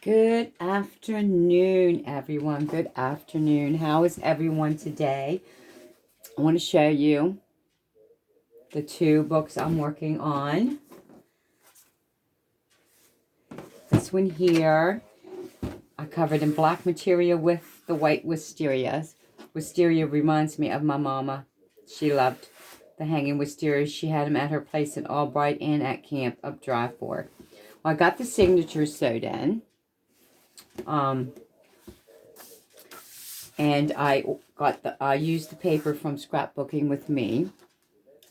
Good afternoon, everyone. Good afternoon. How is everyone today? I want to show you the two books I'm working on. This one here, I covered in black material with the white wisteria. Wisteria reminds me of my mama. She loved the hanging wisteria. She had them at her place in Albright and at Camp up Dry Fork. Well, I got the signatures sewed in. And I used the paper from Scrapbooking with Me.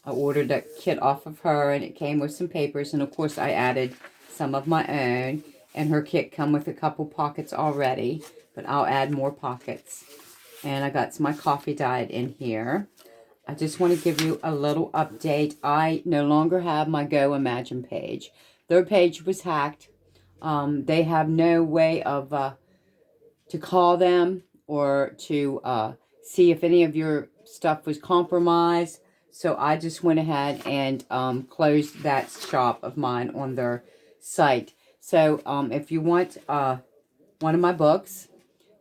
I ordered a kit off of her, and it came with some papers. And, of course, I added some of my own. And her kit come with a couple pockets already. But I'll add more pockets. And I got my coffee dyed in here. I just want to give you a little update. I no longer have my Go Imagine page. Their page was hacked. They have no way of to call them or to see if any of your stuff was compromised. So I just went ahead and closed that shop of mine on their site. So if you want one of my books,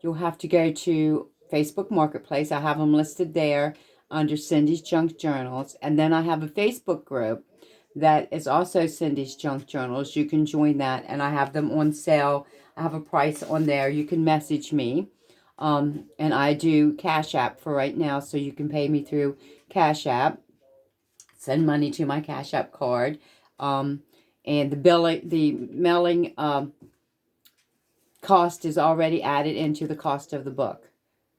you'll have to go to Facebook Marketplace. I have them listed there under Cindy's Junk Journals. And then I have a Facebook group that is also Cindy's Junk Journals. You can join that, and I have them on sale. I have a price on there. You can message me. And I do Cash App for right now, so you can pay me through Cash App. Send money to my Cash App card. And the mailing cost is already added into the cost of the book.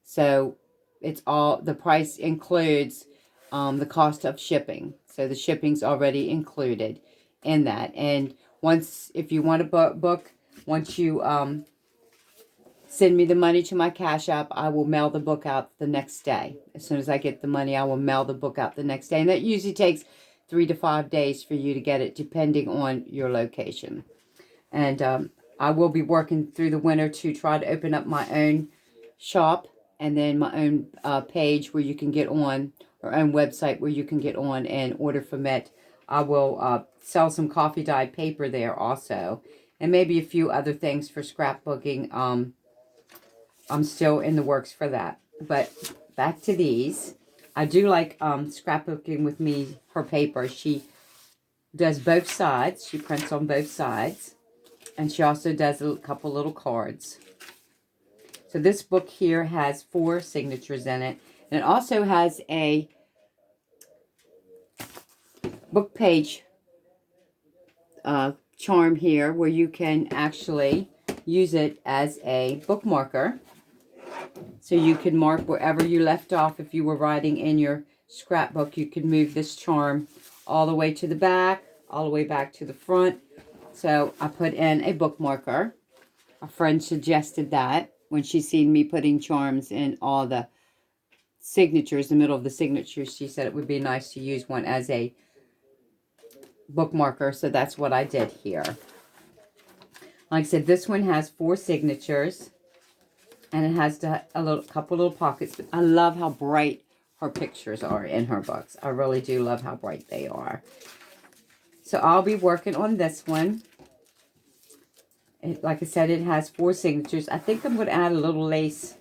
So it's all, the price includes the cost of shipping. So the shipping's already included in that. And once, if you want a book, once you send me the money to my Cash App, I will mail the book out the next day. As soon as I get the money, I will mail the book out the next day. And that usually takes 3 to 5 days for you to get it, depending on your location. And I will be working through the winter to try to open up my own shop, and then my own page where you can get on, or own website where you can get on and order from it. I will sell some coffee dyed paper there also, and maybe a few other things for scrapbooking. I'm still in the works for that. But back to these. I do like Scrapbooking with Me, her paper. She does both sides. She prints on both sides. And she also does a couple little cards. So this book here has 4 signatures in it. And it also has a book page charm here where you can actually use it as a bookmarker. So you can mark wherever you left off. If you were writing in your scrapbook, you could move this charm all the way to the back, all the way back to the front. So I put in a bookmarker. A friend suggested that when she seen me putting charms in all the signatures, the middle of the signatures. She said it would be nice to use one as a bookmarker. So that's what I did here. Like I said, this one has 4 signatures. And it has couple little pockets. But I love how bright her pictures are in her books. I really do love how bright they are. So I'll be working on this one. Like I said, it has 4 signatures. I think I'm going to add a little lace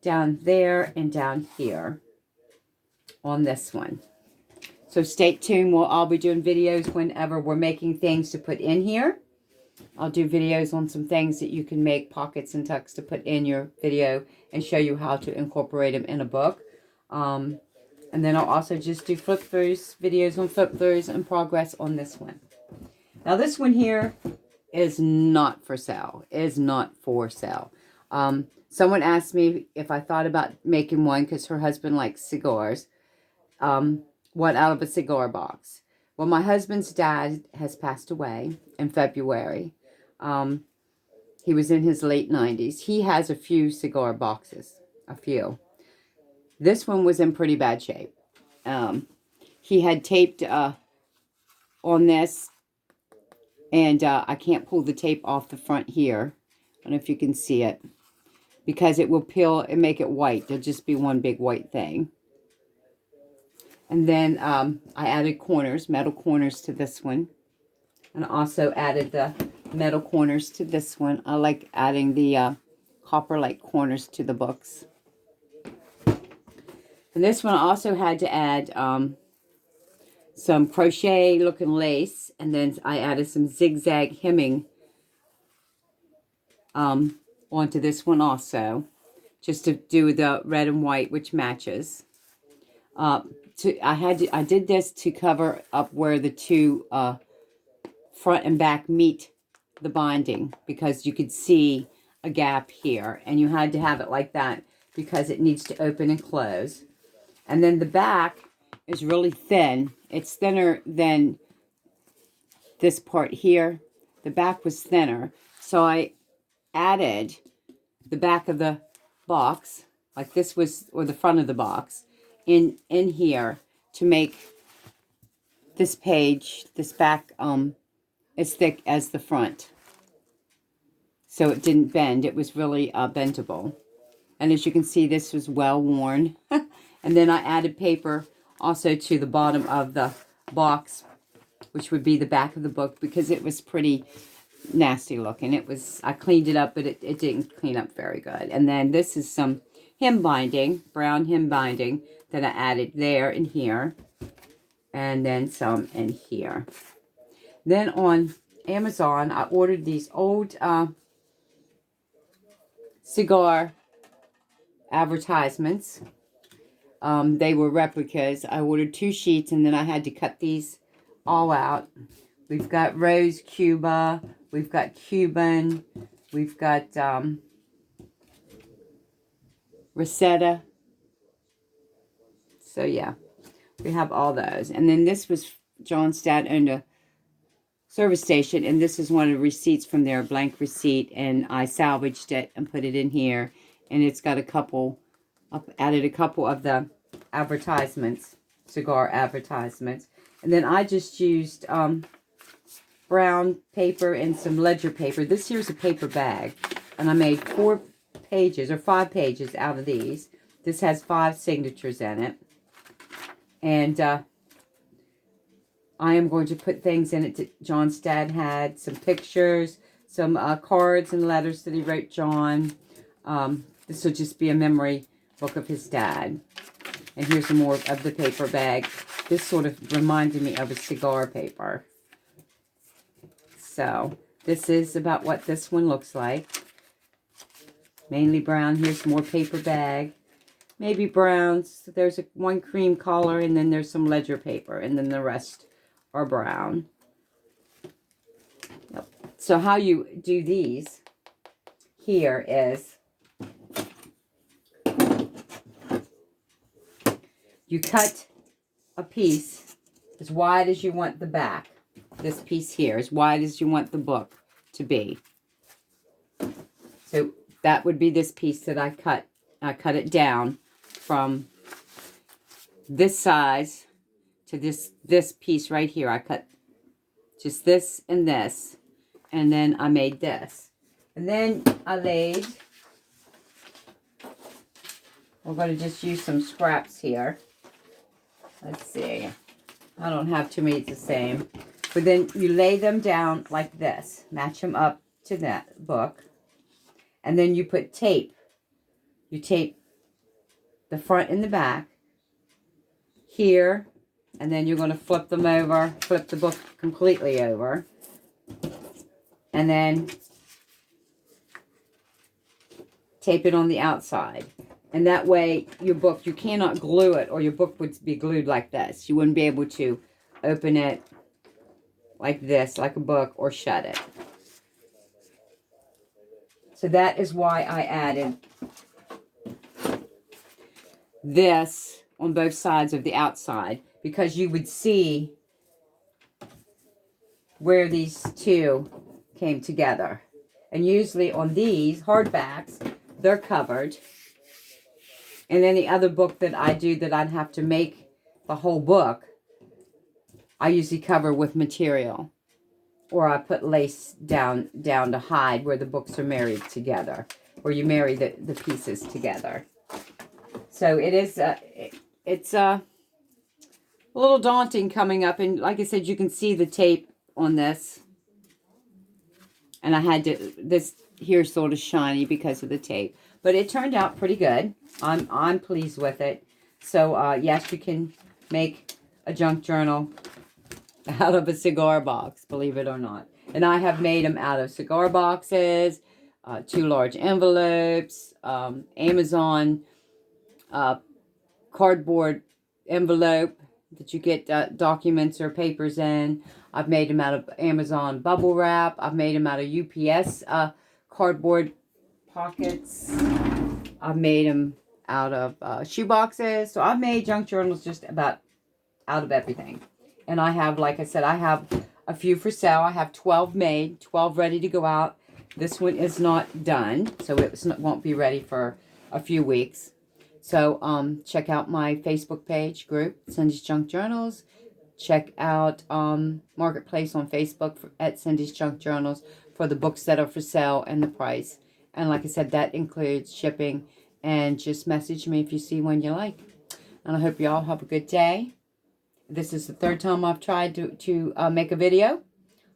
down there and down here on this one. So stay tuned. I'll be doing videos whenever we're making things to put in here. I'll do videos on some things that you can make pockets and tucks to put in your video and show you how to incorporate them in a book. And then I'll also just do flip-throughs, videos on flip-throughs and progress on this one. Now this one here is not for sale. It is not for sale. Someone asked me if I thought about making one because her husband likes cigars. One out of a cigar box. Well, my husband's dad has passed away in February. He was in his late 90s. He has a few cigar boxes. A few. This one was in pretty bad shape. He had taped on this. And I can't pull the tape off the front here. I don't know if you can see it. Because it will peel and make it white. There'll just be one big white thing. And then I added corners, metal corners to this one. And I also added the metal corners to this one. I like adding the copper-like corners to the books. And this one I also had to add some crochet looking lace, and then I added some zigzag hemming onto this one also, just to do the red and white, which matches. I did this to cover up where the two front and back meet the binding, because you could see a gap here, and you had to have it like that because it needs to open and close. And then the back is really thin. It's thinner than this part here. The back was thinner, so I added the back of the box, like this was, or the front of the box, in here to make this page, this back, as thick as the front. So it didn't bend. It was really bendable. And as you can see, this was well worn. And then I added paper also to the bottom of the box, which would be the back of the book, because it was pretty nasty looking. I cleaned it up, but it didn't clean up very good. And then this is some hem binding, brown hem binding, that I added there and here. And then some in here. Then on Amazon, I ordered these old cigar advertisements. They were replicas. I ordered 2 sheets, and then I had to cut these all out. We've got Rose Cuba, we've got Cuban, we've got Rosetta. So yeah, we have all those. And then this was, John's dad owned a service station, and this is one of the receipts from their blank receipt, and I salvaged it and put it in here, and it's got a couple, I've added a couple of the advertisements, cigar advertisements. And then I just used brown paper and some ledger paper. This here's a paper bag, and I made 4 pages or 5 pages out of these. This has 5 signatures in it, and I am going to put things in it that John's dad had, some pictures, some cards and letters that he wrote John. This will just be a memory book of his dad. And here's some more of the paper bag. This sort of reminded me of a cigar paper. So this is about what this one looks like. Mainly brown. Here's some more paper bag. Maybe browns. There's one cream color, and then there's some ledger paper, and then the rest are brown. Yep. So how you do these here is you cut a piece as wide as you want the back. This piece here, as wide as you want the book to be. So that would be this piece that I cut. I cut it down from this size to this piece right here. I cut just this, and then I made this. And then I laid, we're going to just use some scraps here. Let's see. I don't have too many the same. But then you lay them down like this. Match them up to that book. And then you put tape. You tape the front and the back here. And then you're going to flip them over. Flip the book completely over. And then tape it on the outside. And that way, your book, you cannot glue it, or your book would be glued like this. You wouldn't be able to open it like this, like a book, or shut it. So that is why I added this on both sides of the outside, because you would see where these two came together. And usually on these hardbacks, they're covered. And then the other book that I do that I'd have to make the whole book, I usually cover with material. Or I put lace down to hide where the books are married together. Where you marry the pieces together. So it is, it's a little daunting coming up. And like I said, you can see the tape on this. And I had to, this here sort of shiny because of the tape. But it turned out pretty good. I'm pleased with it. So, yes, you can make a junk journal out of a cigar box, believe it or not. And I have made them out of cigar boxes, 2 large envelopes, Amazon cardboard envelope that you get documents or papers in. I've made them out of Amazon bubble wrap. I've made them out of UPS cardboard pockets. I've made them out of shoe boxes. So I've made junk journals just about out of everything. And I have, like I said, I have a few for sale. I have 12 made, 12 ready to go out. This one is not done, so it won't be ready for a few weeks. So check out my Facebook page group, Cindy's Junk Journals. Check out Marketplace on Facebook at Cindy's Junk Journals for the books that are for sale and the price. And like I said, that includes shipping. And just message me if you see one you like. And I hope you all have a good day. This is the 3rd time I've tried to make a video.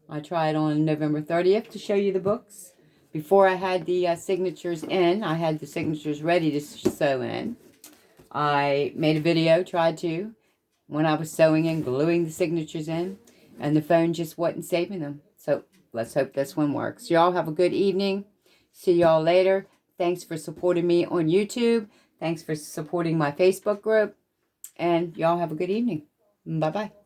I tried on November 30th to show you the books. Before I had the signatures in, I had the signatures ready to sew in. I made a video, tried to, when I was sewing and gluing the signatures in, and the phone just wasn't saving them. So let's hope this one works. Y'all have a good evening. See y'all later. Thanks for supporting me on YouTube. Thanks for supporting my Facebook group. And y'all have a good evening. Bye-bye.